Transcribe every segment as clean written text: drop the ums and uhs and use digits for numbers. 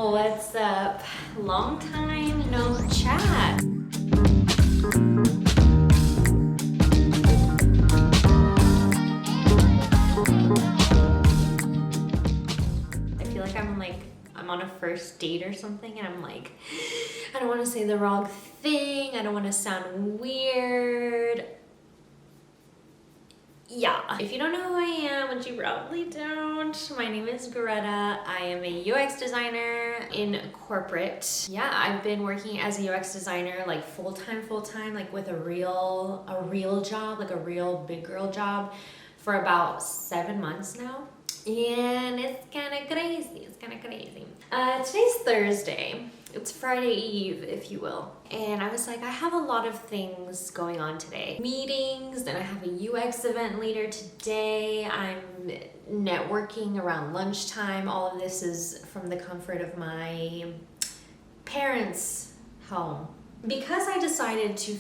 What's up? Long time no chat. I feel like I'm on a first date or something, and I'm like, I don't want to say the wrong thing. I don't want to sound weird. Yeah, if you don't know who I am, which you probably don't, my name is Greta. I am a UX designer in corporate. Yeah, I've been working as a UX designer like full-time, like with a real job, like a real big girl job for about 7 months now. And it's kind of crazy. Today's Thursday. It's Friday Eve, if you will. And I was like, I have a lot of things going on today. Meetings, and I have a UX event later today. I'm networking around lunchtime. All of this is from the comfort of my parents' home. Because I decided to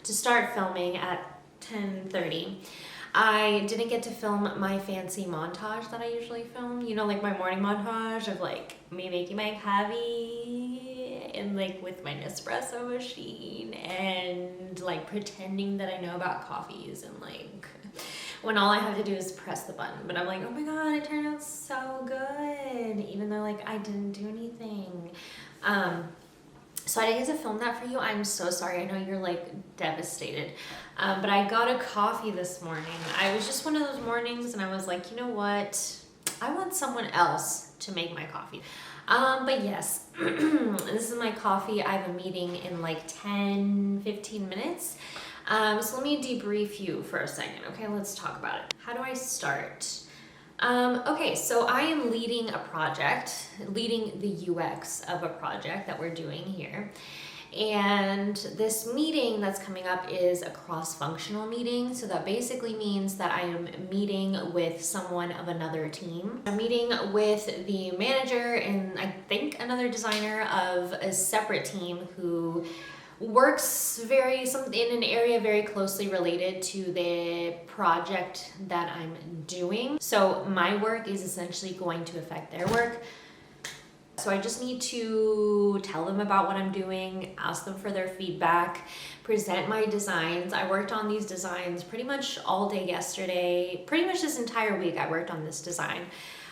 start filming at 10:30, I didn't get to film my fancy montage that I usually film. You know, like my morning montage of like me making my coffee and like with my Nespresso machine and like pretending that I know about coffees and like when all I have to do is press the button. But I'm like, oh my God, it turned out so good. Even though like I didn't do anything. So I didn't get to film that for you. I'm so sorry. I know you're like devastated. But I got a coffee this morning. I was just one of those mornings and I was like, you know what? I want someone else to make my coffee. But yes, this is my coffee. I have a meeting in like 10-15 minutes. So let me debrief you for a second. Okay, let's talk about it. How do I start? Okay, so I am leading the UX of a project that we're doing here. And this meeting that's coming up is a cross-functional meeting. So that basically means that I am meeting with someone of another team. I'm meeting with the manager and I think another designer of a separate team who works in an area very closely related to the project that I'm doing. So my work is essentially going to affect their work. So I just need to tell them about what I'm doing, ask them for their feedback, present my designs. I worked on these designs pretty much all day yesterday. Pretty much this entire week I worked on this design.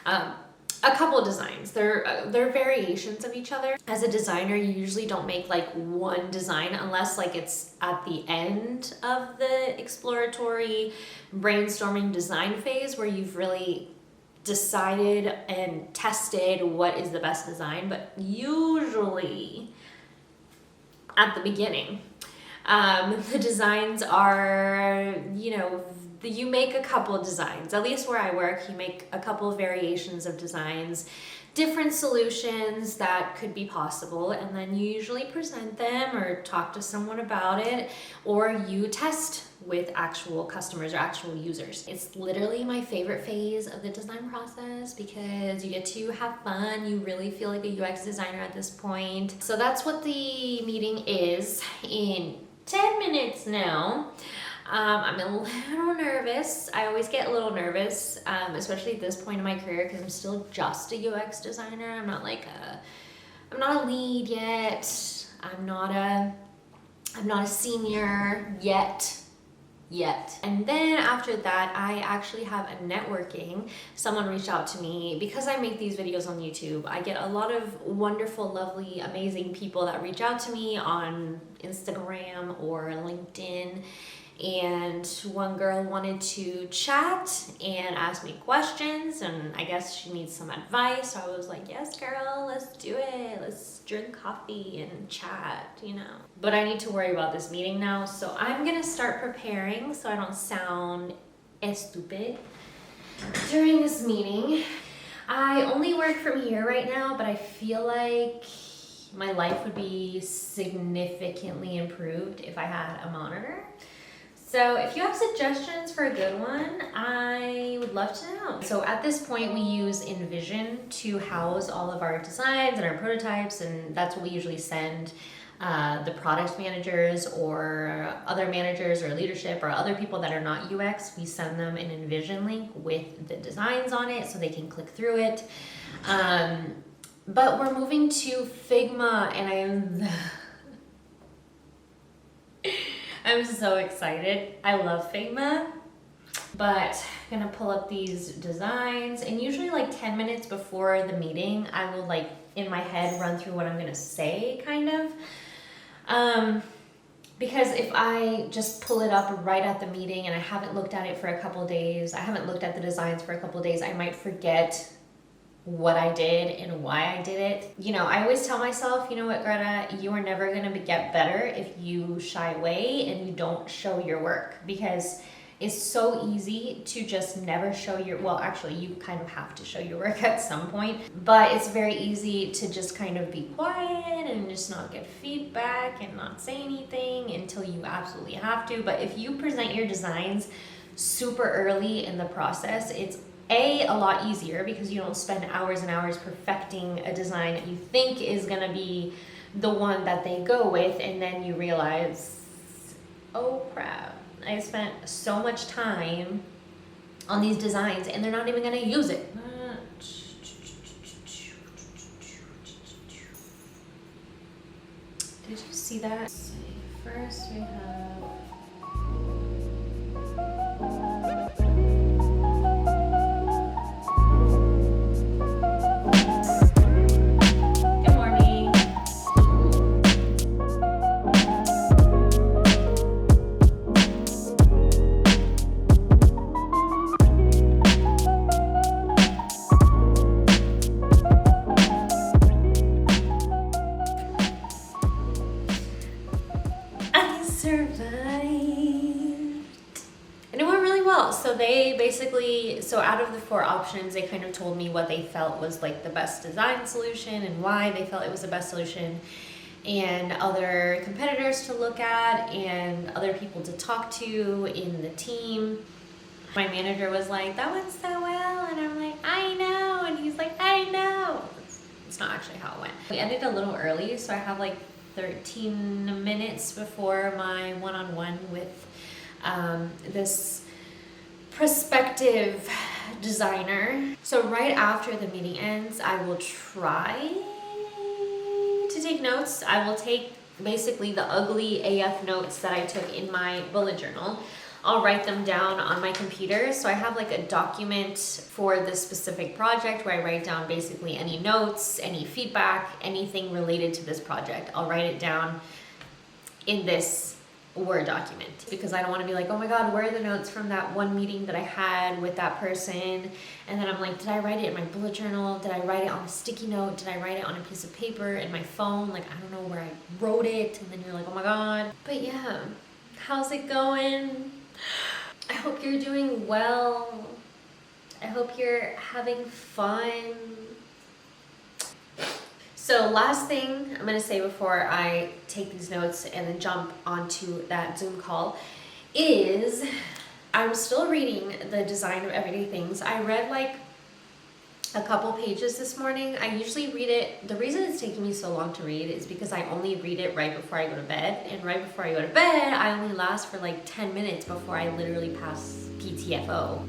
A couple designs. They're variations of each other. As a designer, you usually don't make like one design unless like it's at the end of the exploratory brainstorming design phase where you've really decided and tested what is the best design, but usually at the beginning. The designs are, you make a couple designs. At least where I work, you make a couple variations of designs, different solutions that could be possible, and then you usually present them or talk to someone about it, or you test with actual customers or actual users. It's literally my favorite phase of the design process because you get to have fun. You really feel like a UX designer at this point. So that's what the meeting is in 10 minutes now. I'm a little nervous. I always get a little nervous, especially at this point in my career because I'm still just a UX designer. I'm not a lead yet. I'm not a senior yet. And then after that, I actually have a networking. Someone reached out to me because I make these videos on YouTube. I get a lot of wonderful, lovely, amazing people that reach out to me on Instagram or LinkedIn. And one girl wanted to chat and ask me questions, and I guess she needs some advice. So I was like, yes, girl, let's do it. Let's drink coffee and chat, But I need to worry about this meeting now, so I'm gonna start preparing so I don't sound stupid during this meeting. I only work from here right now, but I feel like my life would be significantly improved if I had a monitor. So if you have suggestions for a good one, I would love to know. So at this point, we use InVision to house all of our designs and our prototypes, and that's what we usually send the product managers or other managers or leadership or other people that are not UX. We send them an InVision link with the designs on it so they can click through it. But we're moving to Figma, and I'm so excited. I love Figma, but I'm gonna pull up these designs, and usually like 10 minutes before the meeting, I will like in my head run through what I'm gonna say, kind of. Because if I just pull it up right at the meeting and I haven't looked at it for a couple days, I haven't looked at the designs for a couple days, I might forget what I did and why I did it. You know, I always tell myself, you know what, Greta, you are never gonna get better if you shy away and you don't show your work, because it's so easy to just never show your, well, actually you kind of have to show your work at some point, but it's very easy to just kind of be quiet and just not get feedback and not say anything until you absolutely have to. But if you present your designs super early in the process, it's a lot easier because you don't spend hours and hours perfecting a design that you think is gonna be the one that they go with, and then you realize, oh crap, I spent so much time on these designs and they're not even gonna use it. Did you see that? Let's see. First we have so out of the 4 options, they kind of told me what they felt was like the best design solution and why they felt it was the best solution, and other competitors to look at and other people to talk to in the team. My manager was like, that went so well, and I'm like, I know, and he's like, I know. It's not actually how it went. We ended a little early, so I have like 13 minutes before my one-on-one with this prospective designer. So right after the meeting ends, I will try to take notes. I will take basically the ugly AF notes that I took in my bullet journal. I'll write them down on my computer. So I have like a document for this specific project where I write down basically any notes, any feedback, anything related to this project. I'll write it down in this Word document, because I don't want to be like, oh my god, where are the notes from that one meeting that I had with that person? And then I'm like, did I write it in my bullet journal? Did I write it on a sticky note? Did I write it on a piece of paper in my phone? Like, I don't know where I wrote it. And then you're like, oh my god. But yeah, how's it going? I hope you're doing well. I hope you're having fun. So last thing I'm gonna say before I take these notes and then jump onto that Zoom call is I'm still reading the Design of Everyday Things. I read like a couple pages this morning. I usually read it. The reason it's taking me so long to read is because I only read it right before I go to bed. And right before I go to bed, I only last for like 10 minutes before I literally pass PTFO.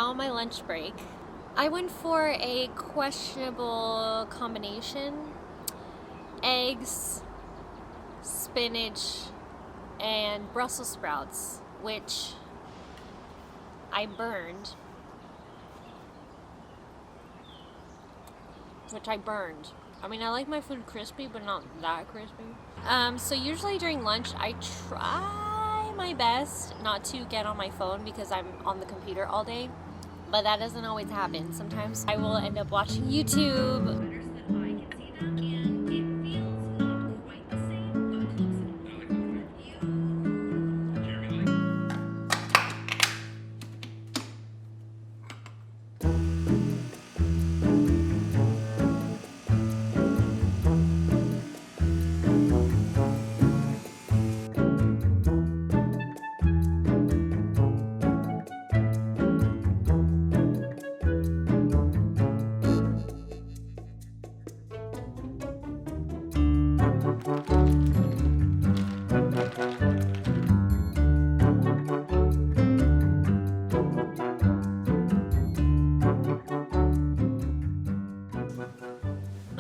now on my lunch break. I went for a questionable combination. Eggs, spinach, and Brussels sprouts, which I burned. I mean, I like my food crispy, but not that crispy. So usually during lunch, I try my best not to get on my phone because I'm on the computer all day, but that doesn't always happen. Sometimes I will end up watching YouTube.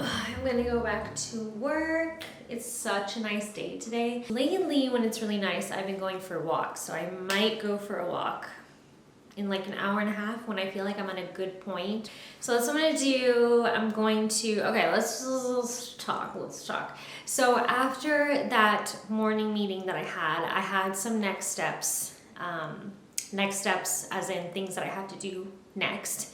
I'm gonna go back to work. It's such a nice day today. Lately, when it's really nice, I've been going for walks, so I might go for a walk in like an hour and a half when I feel like I'm at a good point. So that's what I'm gonna do. I'm going to, okay, let's talk. So after that morning meeting that I had some next steps as in things that I have to do next.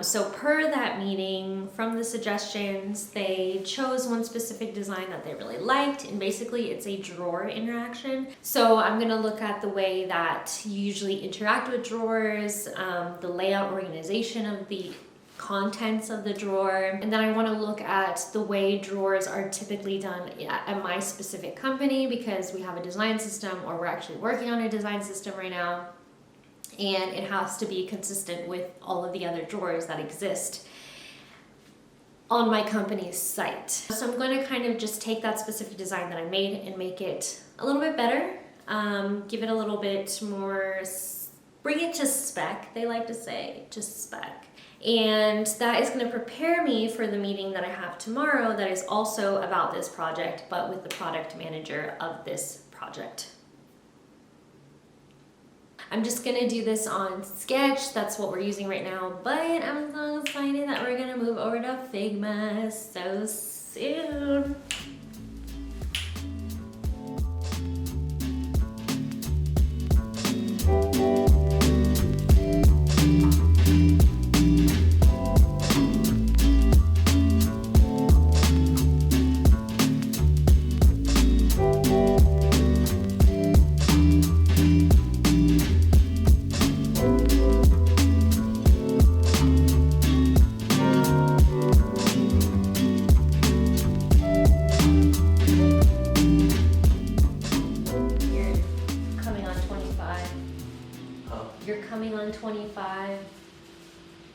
So per that meeting, from the suggestions, they chose one specific design that they really liked, and basically it's a drawer interaction. So I'm going to look at the way that you usually interact with drawers, the layout organization of the contents of the drawer, and then I want to look at the way drawers are typically done at my specific company, because we have a design system, or we're actually working on a design system right now. And it has to be consistent with all of the other drawers that exist on my company's site. So I'm going to kind of just take that specific design that I made and make it a little bit better, give it a little bit more, bring it to spec, they like to say, just spec. And that is going to prepare me for the meeting that I have tomorrow that is also about this project, but with the product manager of this project. I'm just gonna do this on Sketch, that's what we're using right now, but I'm so excited that we're gonna move over to Figma so soon. You're coming on 25.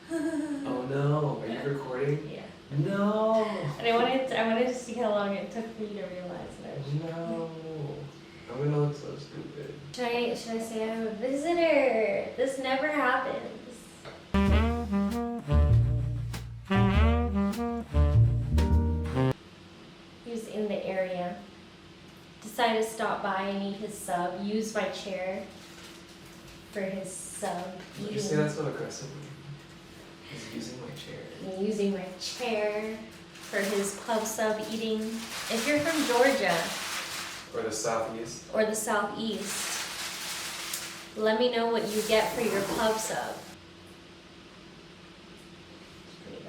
Oh no, are you recording? Yeah. No! And I wanted to see how long it took for you to realize that. No. I'm gonna look so stupid. Should I say I have a visitor? This never happens. He was in the area. Decided to stop by and eat his sub. Use my chair for his sub. Why you say that so aggressively? He's using my chair. Using my chair for his pub sub eating. If you're from Georgia Or the southeast. or the southeast, let me know what you get for your pub sub. It's pretty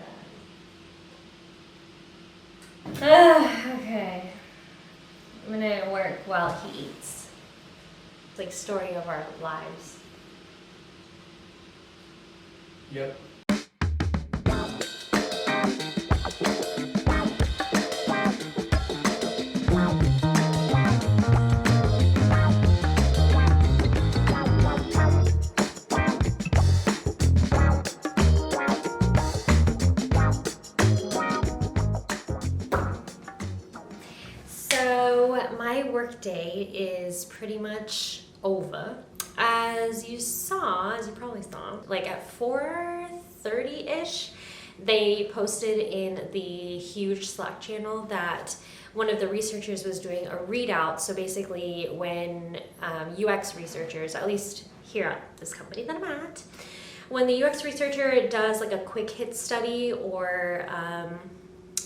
bad. Okay. I'm gonna work while he eats. It's like story of our lives. Yep. So my work day is pretty much over. As you probably saw, like at 4:30-ish, they posted in the huge Slack channel that one of the researchers was doing a readout. So basically when UX researchers, at least here at this company that I'm at, when the UX researcher does like a quick hit study or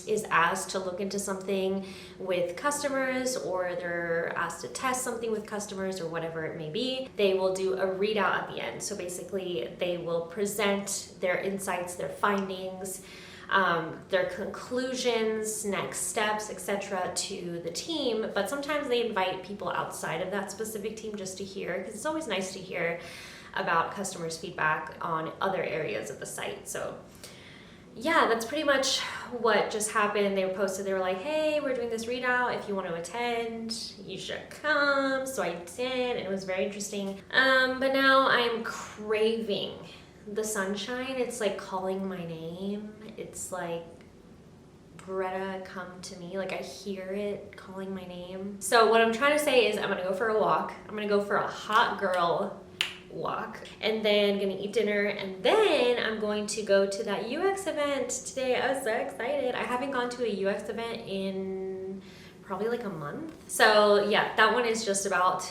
is asked to look into something with customers, or they're asked to test something with customers or whatever it may be, they will do a readout at the end. So basically they will present their insights, their findings, their conclusions, next steps, etc. to the team. But sometimes they invite people outside of that specific team just to hear, because it's always nice to hear about customers' feedback on other areas of the site. So yeah, that's pretty much what just happened. They were posted, they were like, hey, we're doing this readout. If you want to attend, you should come. So I did, and it was very interesting. But now I'm craving the sunshine. It's like calling my name. It's like, Greta, come to me. Like, I hear it calling my name. So what I'm trying to say is I'm gonna go for a walk. I'm gonna go for a hot girl walk, and then gonna eat dinner, and then I'm going to go to that UX event today. I was so excited. I haven't gone to a UX event in probably like a month. So yeah, that one is just about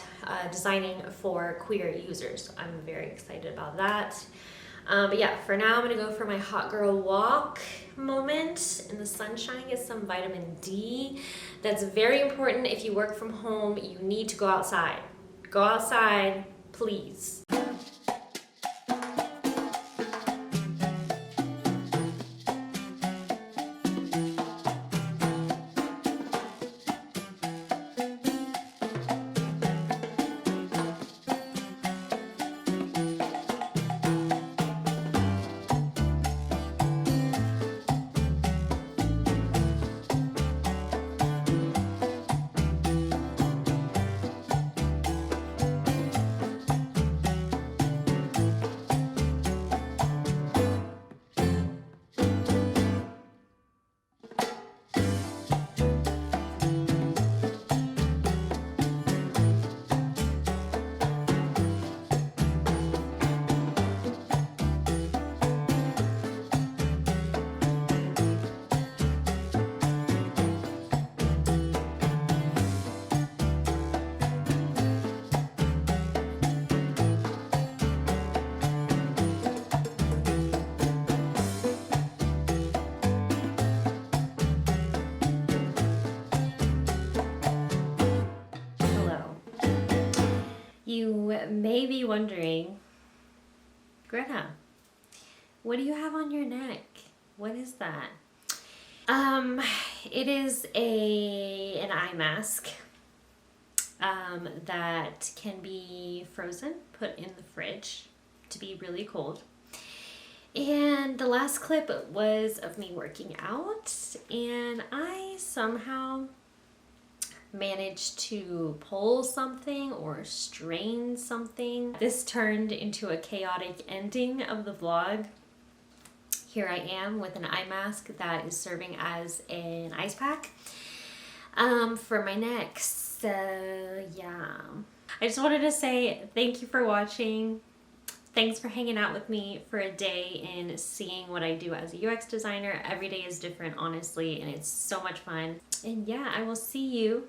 designing for queer users. I'm very excited about that. But yeah, for now I'm gonna go for my hot girl walk moment in the sunshine, get some vitamin D. That's very important. If you work from home, you need to go outside. Go outside, please. You may be wondering, Greta, what do you have on your neck? What is that? It is an eye mask that can be frozen, put in the fridge to be really cold. And the last clip was of me working out, and I somehow managed to pull something or strain something. This turned into a chaotic ending of the vlog. Here I am with an eye mask that is serving as an ice pack for my neck. So yeah, I just wanted to say thank you for watching. Thanks for hanging out with me for a day and seeing what I do as a UX designer. Every day is different, honestly, and it's so much fun. And yeah, I will see you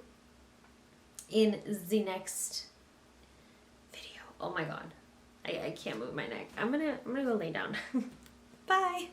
in the next video. Oh my god, I can't move my neck. I'm gonna go lay down. Bye.